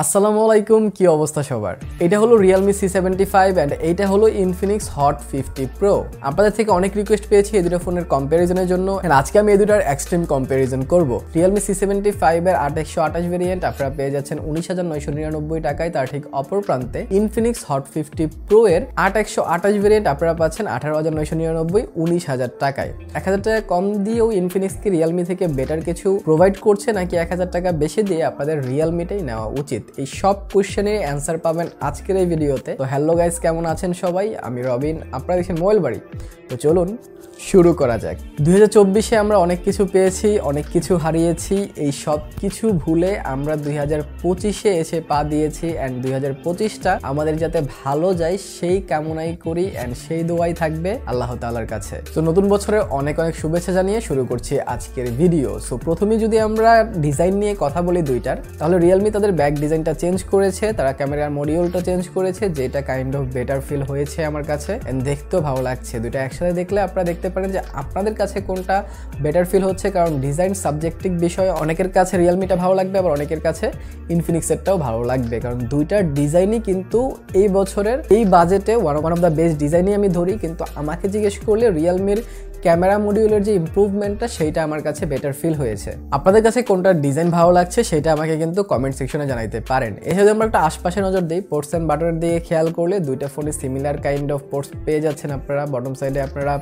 আসসালামু আলাইকুম, কি অবস্থা সবার। এটা হলো Realme C75 এন্ড এইটা হলো Infinix Hot 50 Pro। আপনাদের থেকে অনেক রিকোয়েস্ট পেয়েছি এই দুটো ফোনের কম্প্যারিজনের জন্য। আজকে আমি এই দুটার এক্সট্রিম কম্প্যারিজন করব। Realme C75 এর 8128 ভেরিয়েন্ট আপনারা পেয়ে যাচ্ছেন 19,999 টাকায়, তার ঠিক অপর প্রান্তে Infinix Hot 50 Pro এর 8128 ভেরিয়েন্ট আপনারা পাচ্ছেন 18,999 19,000 টাকায়। 1000 টাকা কম দিয়েও Infinix কি Realme থেকে বেটার কিছু প্রোভাইড করছে নাকি 1000 টাকা বেশি দিয়ে আপনাদের Realme-টাই নেওয়া উচিত? এই সব কোশ্চেনের অ্যান্সার পাবেন আজকের এই ভিডিওতে। তো হ্যালো গাইস, কেমন আছেন সবাই? আমি রবিন, আপনারা দেখছেন মোবাইল বাড়ি। তো চলুন শুরু করা যাক। 2024-এ আমরা অনেক কিছু পেয়েছি, অনেক কিছু হারিয়েছি। এই সব কিছু ভুলে আমরা 2025-এ এসে পা দিয়েছি অ্যান্ড 2025টা আমাদের যাতে ভালো যায় সেই কামনাই করি অ্যান্ড সেই দোয়াই থাকবে আল্লাহ তাআলার কাছে। তো নতুন বছরের অনেক অনেক শুভেচ্ছা জানিয়ে শুরু করছি আজকের ভিডিও। সো প্রথমে যদি আমরা ডিজাইন নিয়ে কথা বলি দুইটার, তাহলে Realme তাদের ব্যাক ডিজাইনটা চেঞ্জ করেছে, তারা ক্যামেরার মডিউলটা চেঞ্জ করেছে, যেটা কাইন্ড অফ বেটার ফিল হয়েছে আমার কাছে এন্ড দেখতেও ভালো লাগছে। দুটো একসাথে দেখলে আপনারা দেখতে পারেন যে আপনাদের কাছে কোনটা বেটার ফিল হচ্ছে, কারণ ডিজাইন সাবজেক্টিভ বিষয়। অনেকের কাছে Realme-টা ভালো লাগবে, আবার অনেকের কাছে Infinix-এরটাও ভালো লাগবে, কারণ দুইটার ডিজাইনই কিন্তু এই বছরের এই বাজেটে ওয়ান অফ দ্য বেস্ট ডিজাইনই আমি ধরি। কিন্তু আমাকে জিজ্ঞেস করলে Realme-র ক্যামেরা মডিউলের যে ইমপ্রুভমেন্টটা সেইটা আমার কাছে বেটার ফিল হয়েছে। আপনাদের কাছে কোনটা ডিজাইন ভালো লাগছে সেটা আমাকে কিন্তু কমেন্ট সেকশনে জানাইতে পারেন। এসে যদি আমরা একটা আশপাশে নজর দিই, পোর্টস অ্যান্ড বাটনের দিকে খেয়াল করলে দুইটা ফোনে সিমিলার কাইন্ড অফ পোর্টস পেয়ে যাচ্ছেন আপনারা। বটম সাইডে আপনারা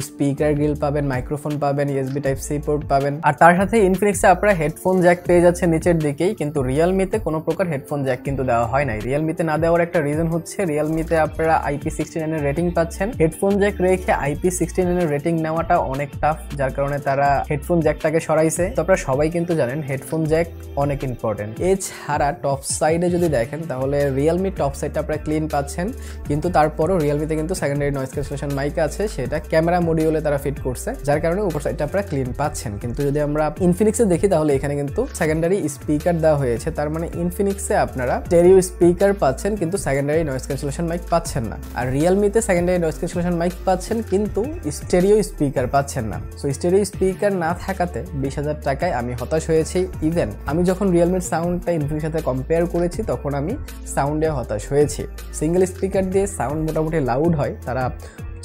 স্পিকার গ্রিল পাবেন, মাইক্রোফোন পাবেন, USB Type-C পোর্ট পাবেন, আর তার সাথে Infinix-এ আপনারা হেডফোন জ্যাক পেয়ে যাচ্ছেন নিচের দিকেই। কিন্তু Realme-তে কোনো প্রকার হেডফোন জ্যাক কিন্তু দেওয়া হয় নাই। Realme-তে না দেওয়ার একটা রিজন হচ্ছে Realme-তে আপনারা IP69 এর রেটিং পাচ্ছেন। হেডফোন জ্যাক রেখে IP69 এর রেটিং নেওয়াটা অনেক টাফ, যার কারণে তারা হেডফোন জ্যাকটাকে সরাইছে। তো আপনারা সবাই কিন্তু জানেন হেডফোন জ্যাক অনেক ইম্পর্টেন্ট। এছাড়া টপ সাইডে যদি দেখেন তাহলে Realme টপ সাইডটা আপনারা ক্লিন পাচ্ছেন, কিন্তু তারপরও Realme-তে কিন্তু সেকেন্ডারি নয়েজ ক্যান্সেলেশন মাইক আছে, সেটা ক্যামেরা মডিউলে তারা ফিট করছে, যার কারণে উপর সাইডটা আপনারা ক্লিন পাচ্ছেন। কিন্তু যদি আমরা Infinix-এ দেখি তাহলে এখানে কিন্তু সেকেন্ডারি স্পিকার দেওয়া হয়েছে, তার মানে Infinix-এ আপনারা স্টেরিও স্পিকার পাচ্ছেন কিন্তু সেকেন্ডারি নয়েজ ক্যান্সেলেশন মাইক পাচ্ছেন না। আর Realme-তে সেকেন্ডারি নয়েজ ক্যান্সেলেশন মাইক পাচ্ছেন কিন্তু স্টেরিও স্পিকার পাচ্ছেন না। সো স্টেরিও স্পিকার না থাকাতে 20,000 টাকায় আমি হতাশ হয়েছি। ইভেন আমি যখন Realme-র সাউন্ডটা Infinix-এর সাথে কম্পেয়ার করেছি তখন আমি সাউন্ডে হতাশ হয়েছি। সিঙ্গেল স্পিকার দিয়ে সাউন্ড মোটামুটি লাউড হয়, তারা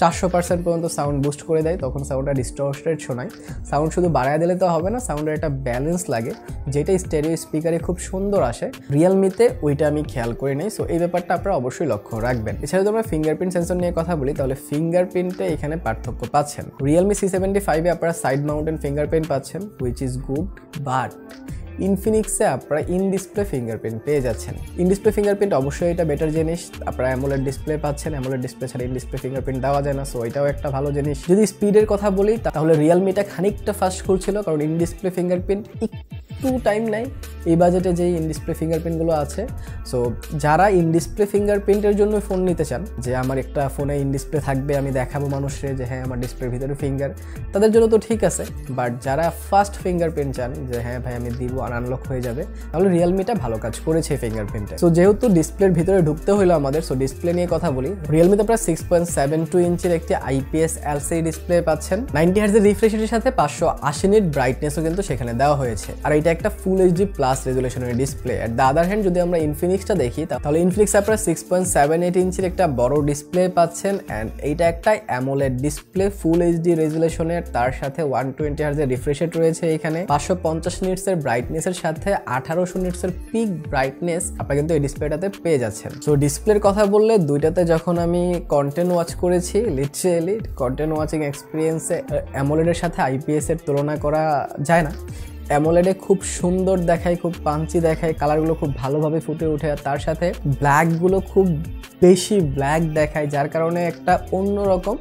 400% পর্যন্ত সাউন্ড বুস্ট করে দেয়, তখন সাউন্ডটা ডিস্টর্টেড শোনায়। সাউন্ড শুধু বাড়ায় দিলে তো হবে না, সাউন্ডের একটা ব্যালেন্স লাগে, যেটা স্টেরিও স্পিকারে খুব সুন্দর আসে। Realme-তে ওইটা আমি খেয়াল করি নাই। সো এই ব্যাপারটা আপনারা অবশ্যই লক্ষ্য রাখবেন। এছাড়া যদি আমরা ফিঙ্গারপ্রিন্ট সেন্সর নিয়ে কথা বলি তাহলে ফিঙ্গারপ্রিন্টে এখানে পার্থক্য পাচ্ছেন। Realme C75-এ আপনারা সাইড মাউন্টেন ফিঙ্গারপ্রিন্ট পাচ্ছেন, হুইচ ইজ গুড, বাট Infinix-এ আপনারা ইন ডিসপ্লে ফিঙ্গারপ্রিন্ট পেয়ে যাচ্ছেন। ইন ডিসপ্লে ফিঙ্গারপ্রিন্ট অবশ্যই এটা বেটার জিনিস। আপনারা অ্যামোলেড ডিসপ্লে পাচ্ছেন, অ্যামোলেড ডিসপ্লে ছাড়া ইন ডিসপ্লে ফিঙ্গারপ্রিন্ট দেওয়া যায় না, সো এটাও একটা ভালো জিনিস। যদি স্পিডের কথা বলি তাহলে Realme-টা খানিকটা ফাস্ট করছিল, কারণ ইন ডিসপ্লে ফিঙ্গারপ্রিন্ট একটু টাইম নেয় এই বাজেটে যেই ইন ডিসপ্লে ফিঙ্গারপ্রিন্টগুলো আছে। সো যারা ইন ডিসপ্লে ফিঙ্গারপ্রিন্টের জন্য ফোন নিতে চান, যে আমার একটা ফোনে ইন ডিসপ্লে থাকবে, আমি দেখাবো মানুষকে যে হ্যাঁ আমার ডিসপ্লের ভিতরে ফিঙ্গার, তাদের জন্য তো ঠিক আছে। বাট যারা ফাস্ট ফিঙ্গারপ্রিন্ট চান, যে হ্যাঁ ভাই আমি দিব আর আনলক হয়ে যাবে, তাহলে Realme-টা ভালো কাজ করেছে ফিঙ্গারপ্রিন্টে। সো যেহেতু ডিসপ্লের ভিতরে ঢুকতে হলো আমাদের, সো ডিসপ্লে নিয়ে কথা বলি। Realme-তে আপনারা 6.72 ইঞ্চির একটি IPS LCD ডিসপ্লে পাচ্ছেন। 90 হার্টজের রিফ্রেশ রেটের সাথে 580 নিট ব্রাইটনেসও কিন্তু সেখানে দেওয়া হয়েছে, আর এটা একটা ফুল HD প্লাস রেজুলেশনের display. At the other hand যদি আমরা Infinix-টা দেখি তাহলে Infinix আপনারা 6.78 ইঞ্চির একটা বড় ডিসপ্লে পাচ্ছেন, অ্যান্ড এইটা একটা অ্যামোলেড ডিসপ্লে ফুল HD রেজুলেশনের, তার সাথে 120 হার্টজের রিফ্রেশ রেট রয়েছে এখানে, 550 নিটসের ব্রাইটনেসের সাথে 1800 নিটসের পিক ব্রাইটনেস আপনারা কিন্তু এই ডিসপ্লেটাতে পেয়ে যাচ্ছেন। সো ডিসপ্লের কথা বললে দুইটাতে যখন আমি কন্টেন্ট ওয়াচ করেছি, লিটারেলি কন্টেন্ট ওয়াচিং এক্সপিরিয়েন্সে অ্যামোলেডের সাথে IPS এর তুলনা করা যায় না। অ্যামোলেডে খুব সুন্দর দেখায়, খুব পাঞ্চি দেখায়, কালারগুলো খুব ভালোভাবে ফুটে ওঠে, আর তার সাথে ব্ল্যাকগুলো খুব বেশি ব্ল্যাক দেখায়, যার কারণে একটা অন্যরকম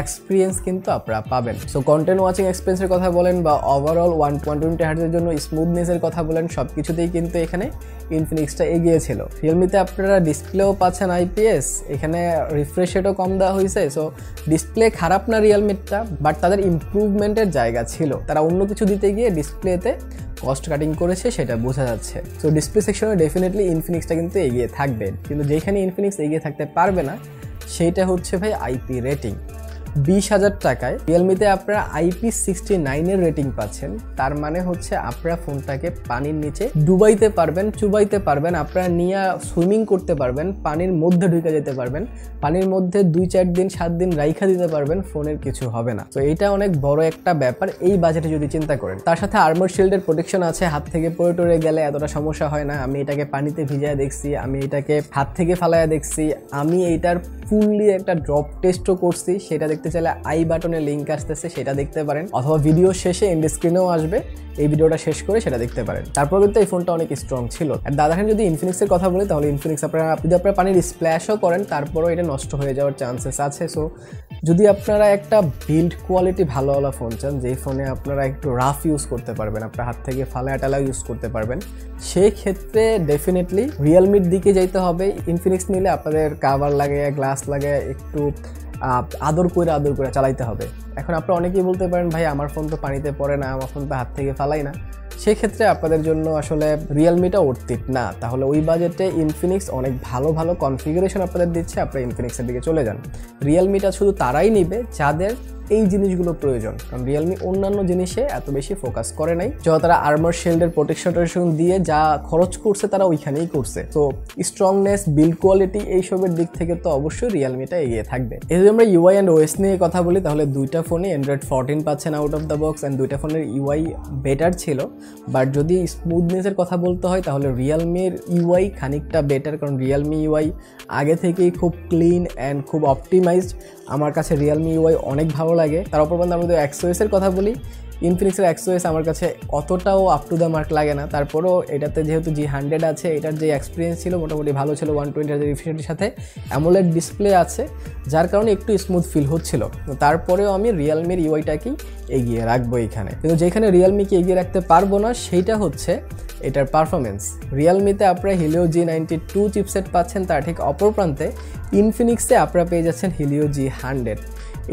এক্সপিরিয়েন্স কিন্তু আপনারা পাবেন। সো কন্টেন্ট ওয়াচিং এক্সপিরিয়েন্সের কথা বলেন বা ওভারঅল 120 হার্টজের জন্য স্মুথনেসের কথা বলেন, সব কিছুতেই কিন্তু এখানে Infinix-টা এগিয়ে ছিল। Realme-তে আপনারা ডিসপ্লেও পাচ্ছেন IPS, এখানে রিফ্রেশ রেটও কম দেওয়া হয়েছে। সো ডিসপ্লে খারাপ না Realme-টা, বাট তাদের ইমপ্রুভমেন্টের জায়গা ছিল, তারা অন্য কিছু দিতে গিয়ে ডিসপ্লেতে কস্ট কাটিং করেছে, সেটা বোঝা যাচ্ছে। সো ডিসপ্লে সেকশনে ডেফিনেটলি Infinix-টা কিন্তু এগিয়ে থাকবে, কিন্তু যেখানে Infinix এগিয়ে থাকতে পারবে না সেইটা হচ্ছে ভাই IP রেটিং। 20,000 টাকায় রিয়েলমিতে আপনারা IP69 এর রেটিং পাচ্ছেন। তার মানে হচ্ছে আপনারা ফোনটাকে পানির নিচে ডুবাইতে পারবেন, চুবাইতে পারবেন, আপনারা নিয়ে সুইমিং করতে পারবেন, পানির মধ্যে ঢুকে যেতে পারবেন, পানির মধ্যে 2-4 দিন 7 দিন রাইখা দিতে পারবেন, ফোনের কিছু হবে না। তো এটা অনেক বড় একটা ব্যাপার এই বাজেটে যদি চিন্তা করেন। তার সাথে আর্মর শিল্ডের প্রোটেকশন আছে, হাত থেকে পড়ে টরে গেলে এতটা সমস্যা হয় না। আমি এটাকে পানিতে ভিজায় দেখছি, আমি এটাকে হাত থেকে ফালায়া দেখছি, আমি এইটার ফুললি একটা ড্রপ টেস্টও করছি। সেটা দেখতে চাইলে আই বাটনে লিঙ্ক আসতেছে, সেটা দেখতে পারেন, অথবা ভিডিও শেষে এন্ড স্ক্রিনেও আসবে, এই ভিডিওটা শেষ করে সেটা দেখতে পারেন। তারপর কিন্তু এই ফোনটা অনেক স্ট্রং ছিল। আর দাদাখান যদি ইনফিনিক্সের কথা বলি, তাহলে ইনফিনিক্স যদি আপনারা পানির স্প্ল্যাশও করেন তারপরও এটা নষ্ট হয়ে যাওয়ার চান্সেস আছে। সো যদি আপনারা একটা বিল্ড কোয়ালিটি ভালোওয়ালা ফোন চান, যেই ফোনে আপনারা একটু রাফ ইউজ করতে পারবেন, আপনার হাত থেকে ফালা টালা ইউজ করতে পারবেন, সেই ক্ষেত্রে ডেফিনেটলি রিয়েলমির দিকে যাইতে হবে। ইনফিনিক্স নিলে আপনাদের কাভার লাগে, গ্লাস লাগে, একটু আদর করে চালাইতে হবে। এখন আপনারা অনেকেই বলতে পারেন, ভাই আমার ফোন তো পানিতে পড়ে না, আমার ফোন তো হাত থেকে ফালাই না, সেক্ষেত্রে আপনাদের জন্য আসলে রিয়েলমিটা অর্থিত না। তাহলে ওই বাজেটে ইনফিনিক্স অনেক ভালো ভালো কনফিগারেশন আপনাদের দিচ্ছে, আপনারা ইনফিনিক্সের দিকে চলে যান। রিয়েলমিটা শুধু তারাই নিবে যাদের এই জিনিসগুলো প্রয়োজন, কারণ রিয়েলমি অন্যান্য জিনিসে এত বেশি ফোকাস করে নাই। যখন তারা আর্মার শিল্ডের প্রোটেকশন দিয়ে যা খরচ করছে তারা ওইখানেই করছে। তো স্ট্রংনেস, বিল্ড কোয়ালিটি এইসবের দিক থেকে তো অবশ্যই রিয়েলমিটা এগিয়ে থাকবে। যদি আমরা ইউআই অ্যান্ড ওএস নিয়ে কথা বলি, তাহলে দুইটা ফোনে অ্যান্ড্রয়েড 14 পাচ্ছেন out of the box, and দুইটা ফোনের ইউআই বেটার ছিল। বাট যদি স্মুথনেসের কথা বলতে হয় তাহলে রিয়েলমির ইউআই খানিকটা বেটার, কারণ রিয়েলমি ইউআই আগে থেকেই খুব ক্লিন অ্যান্ড খুব অপটিমাইজড। আমার কাছে রিয়েলমি ইউআই অনেক ভালো লাগে। তার উপর আমরা যদি এক্সওএসের কথা বলি, ইনফিনিক্সের এক্সওএস আমার কাছে অতটাও আপ টু দ্য মার্ক লাগে না। তারপরেও এটাতে যেহেতু G100 আছে, এটার যে এক্সপিরিয়েন্স ছিল মোটামুটি ভালো ছিল। 120 Hz রিফ্রেশের সাথে অ্যামোলেড ডিসপ্লে আছে, যার কারণে একটু স্মুথ ফিল হচ্ছিল। তারপরেও আমি রিয়েলমির ইউআইটাকেই এগিয়ে রাখবো এখানে। কিন্তু যেখানে রিয়েলমিকে এগিয়ে রাখতে পারবো না সেইটা হচ্ছে এটার পারফরমেন্স। রিয়েলমিতে আপনারা হেলিও G92 চিপসেট পাচ্ছেন, তার ঠিক অপর প্রান্তে ইনফিনিক্সে আপনারা পেয়ে যাচ্ছেন হেলিও G100।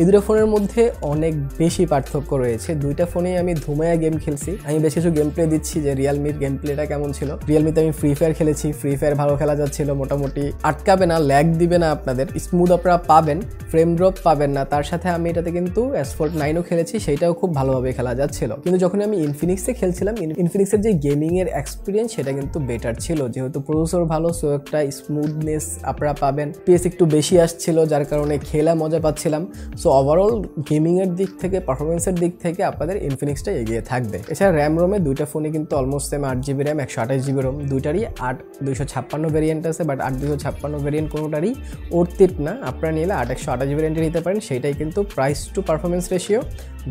এই দুটো ফোনের মধ্যে অনেক বেশি পার্থক্য রয়েছে। দুইটা ফোনেই আমি ধুমায়া গেম খেলছি। আমি বেশ কিছু গেম প্লে দিচ্ছি যে রিয়েলমির গেম প্লেটা কেমন ছিল। রিয়েলমিতে আমি ফ্রি ফায়ার খেলেছি, ফ্রি ফায়ার ভালো খেলা যাচ্ছিল, মোটামুটি আটকাবে না, ল্যাগ দিবে না, আপনাদের স্মুথ আপনারা পাবেন, ফ্রেম ড্রপ পাবেন না। তার সাথে আমি এটাতে কিন্তু S4 9ও খেলেছি, সেইটাও খুব ভালোভাবে খেলা যাচ্ছিল। কিন্তু যখন আমি ইনফিনিক্সে খেলছিলাম, ইনফিনিক্সের যে গেমিং এর এক্সপিরিয়েন্স সেটা কিন্তু বেটার ছিল, যেহেতু প্রসেসর ভালো, সো একটা স্মুথনেস আপনারা পাবেন। পিএস একটু বেশি আসছিল, যার কারণে খেলা মজা পাচ্ছিলাম। সো ওভারঅল গেমিংয়ের দিক থেকে, পারফরমেন্সের দিক থেকে আপনাদের ইনফিনিক্সটা এগিয়ে থাকবে। এছাড়া র্যাম রোমে দুইটা ফোনে কিন্তু almost same, 8GB RAM 128GB Rome, দুইটারই 8/256 ভেরিয়েন্ট আছে। বাট 8/256 ভেরিয়েন্ট কোনোটারই অর্থিত না। আপনারা নিলে 8/128GB ভেরিয়েন্টে নিতে পারেন, সেইটাই কিন্তু price to performance ratio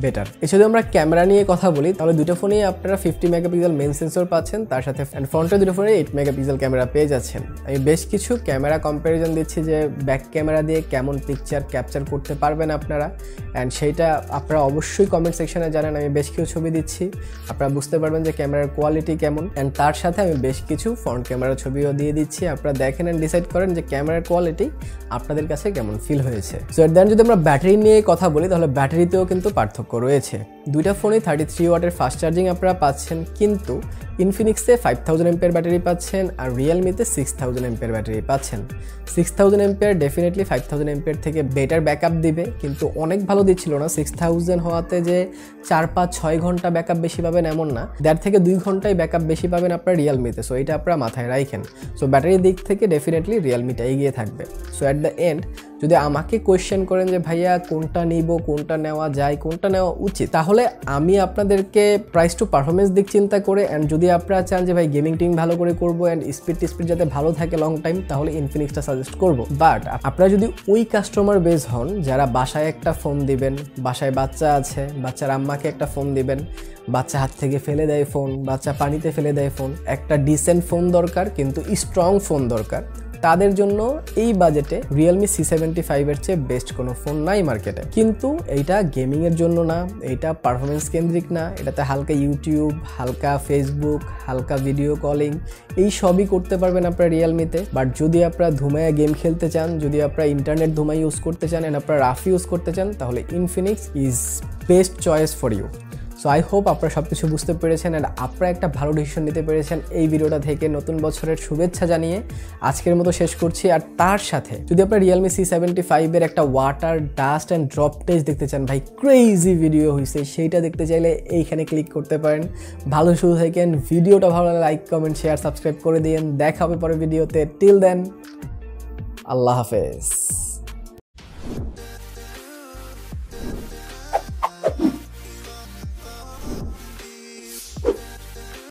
better. এছাড়া আমরা ক্যামেরা নিয়ে কথা বলি, তাহলে দুটো ফোনেই আপনারা 50 মেগাপিক্সেল মেইন সেন্সর পাচ্ছেন, তার সাথে ফ্রন্টে দুটো ফোনে 8 মেগাপিক্সেল ক্যামেরা পেয়ে যাচ্ছেন। আমি বেশ কিছু ক্যামেরা কম্প্যারিজন দিচ্ছি যে ব্যাক ক্যামেরা দিয়ে কেমন পিকচার ক্যাপচার করতে পারবেন আপনারা, অ্যান্ড সেইটা আপনারা অবশ্যই কমেন্ট সেকশনে জানান। আমি বেশ কিছু ছবি দিচ্ছি, আপনারা বুঝতে পারবেন যে ক্যামেরার কোয়ালিটি কেমন, অ্যান্ড তার সাথে আমি বেশ কিছু ফ্রন্ট ক্যামেরার ছবিও দিয়ে দিচ্ছি। আপনারা দেখেন অ্যান্ড ডিসাইড করেন যে ক্যামেরার কোয়ালিটি আপনাদের কাছে কেমন ফিল হয়েছে। সো এর দেন যদি আমরা ব্যাটারি নিয়ে কথা বলি, তাহলে ব্যাটারিতেও কিন্তু পার্থক্য রয়েছে। দুইটা ফোনে 33 ওয়াটের ফাস্ট চার্জিং আপনারা পাচ্ছেন, কিন্তু ইনফিনিক্সে 5000 এমপিআর ব্যাটারি পাচ্ছেন, আর রিয়েলমিতে 6000 এমপিআর ব্যাটারি পাচ্ছেন। 6000 এমপিআর ডেফিনেটলি 5000 এমপিআর থেকে বেটার ব্যাকআপ দিবে, কিন্তু অনেক ভালো দিচ্ছিল না। 6000 হওয়াতে যে 4-5-6 ঘন্টা ব্যাকআপ বেশি পাবেন এমন না, 1.5 থেকে 2 ঘন্টায় ব্যাকআপ বেশি পাবেন আপনার রিয়েলমিতে। সো এটা আপনারা মাথায় রাখেন। সো ব্যাটারির দিক থেকে ডেফিনেটলি রিয়েলমিটা এগিয়ে থাকবে। সো অ্যাট দ্য এন্ড যদি আমাকে কোয়েশ্চেন করেন যে ভাইয়া কোনটা নিব, কোনটা নেওয়া যায়, কোনটা নেওয়া উচিত, তাহলে আমি আপনাদেরকে প্রাইস টু পারফরমেন্স দিক চিন্তা করে, অ্যান্ড যদি আপনারা চান যে ভাই গেমিং টিম ভালো করে করবো অ্যান্ড স্পিড যাতে ভালো থাকে লং টাইম, তাহলে ইনফিনিক্সটা সাজেস্ট করবো। বাট আপনারা যদি ওই কাস্টমার বেস হন যারা বাসায় একটা ফোন দিবেন, বাসায় বাচ্চা আছে, বাচ্চার আম্মাকে একটা ফোন দিবেন, বাচ্চা হাত থেকে ফেলে দেয় ফোন, বাচ্চা পানিতে ফেলে দেয় ফোন, একটা ডিসেন্ট ফোন দরকার কিন্তু স্ট্রং ফোন দরকার, তাদের জন্য এই বাজেটে Realme C75 এর চেয়ে বেস্ট কোনো ফোন নাই মার্কেটে। কিন্তু এইটা গেমিং এর জন্য না, এইটা পারফরমেন্স কেন্দ্রিক না, এটাতে হালকা ইউটিউব, হালকা ফেসবুক, হালকা ভিডিও কলিং এই সবই করতে পারবেন আপনারা রিয়েলমিতে। বাট যদি আপনারা ধুমায়া গেম খেলতে চান, যদি আপনারা ইন্টারনেট ধুমাই ইউজ করতে চান, এন্ড আপনারা রাফ ইউজ করতে চান, তাহলে Infinix is best choice for you. So I hope আপনারা সব কিছু বুঝতে পেরেছেন অ্যান্ড আপনারা একটা ভালো ডিসিশন নিতে পেরেছেন এই ভিডিওটা থেকে। নতুন বছরের শুভেচ্ছা জানিয়ে আজকের মতো শেষ করছি। আর তার সাথে যদি আপনার Realme C75 এর একটা water dust and drop test দেখতে চান, ভাই ক্রেজি ভিডিও হয়েছে, সেইটা দেখতে চাইলে এইখানে ক্লিক করতে পারেন। ভালো শুরু থাকেন, ভিডিওটা ভালো লাগলে লাইক কমেন্ট শেয়ার সাবস্ক্রাইব করে দিন। দেখা হবে পরে ভিডিওতে। টিল দেন, আল্লাহ হাফেজ।